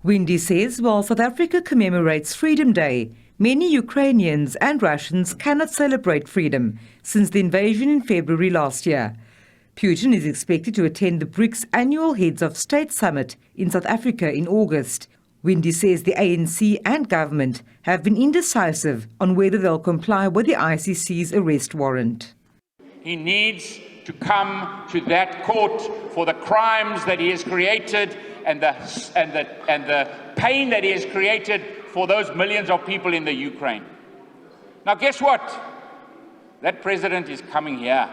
Winde says while South Africa commemorates Freedom Day, many Ukrainians and Russians cannot celebrate freedom since the invasion in February last year. Putin is expected to attend the BRICS annual Heads of State Summit in South Africa in August. Winde says the ANC and government have been indecisive on whether they'll comply with the ICC's arrest warrant. He needs to come to that court for the crimes that he has created and the pain that he has created for those millions of people in the Ukraine. Now guess what? That president is coming here.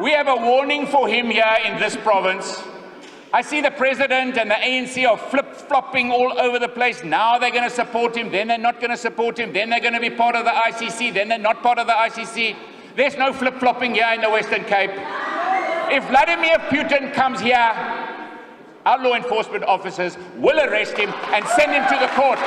We have a warning for him here in this province. I see the president and the ANC are flip-flopping all over the place. Now they're going to support him, then they're not going to support him, then they're going to be part of the ICC, then they're not part of the ICC. There's no flip-flopping here in the Western Cape. If Vladimir Putin comes here, our law enforcement officers will arrest him and send him to the courts.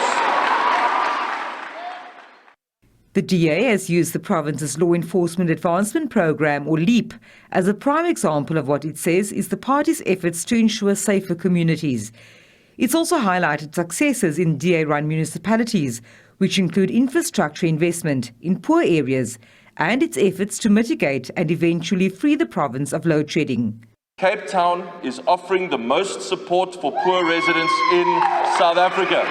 The DA has used the province's Law Enforcement Advancement Program, or LEAP, as a prime example of what it says is the party's efforts to ensure safer communities. It's also highlighted successes in DA-run municipalities, which include infrastructure investment in poor areas and its efforts to mitigate and eventually free the province of load shedding. Cape Town is offering the most support for poor residents in South Africa.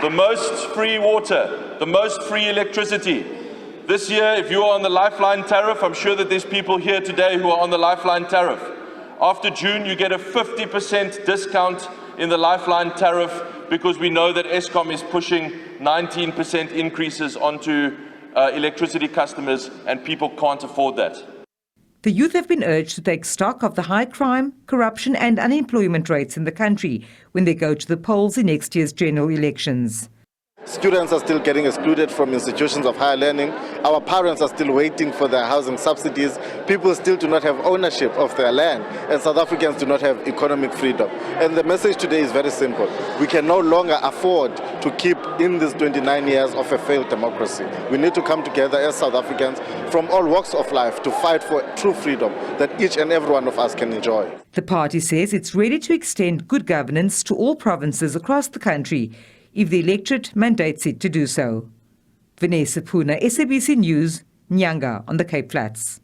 The most free water, the most free electricity. This year, if you are on the Lifeline tariff, I'm sure that there's people here today who are on the Lifeline tariff. After June, you get a 50% discount in the Lifeline tariff because we know that Eskom is pushing 19% increases onto electricity customers, and people can't afford that. The youth have been urged to take stock of the high crime, corruption and unemployment rates in the country when they go to the polls in next year's general elections. Students are still getting excluded from institutions of higher learning. Our parents are still waiting for their housing subsidies. People still do not have ownership of their land, and South Africans do not have economic freedom. And the message today is very simple. We can no longer afford to keep in these 29 years of a failed democracy. We need to come together as South Africans from all walks of life to fight for true freedom that each and every one of us can enjoy. The party says it's ready to extend good governance to all provinces across the country if the electorate mandates it to do so. Vanessa Puna, SABC News, Nyanga on the Cape Flats.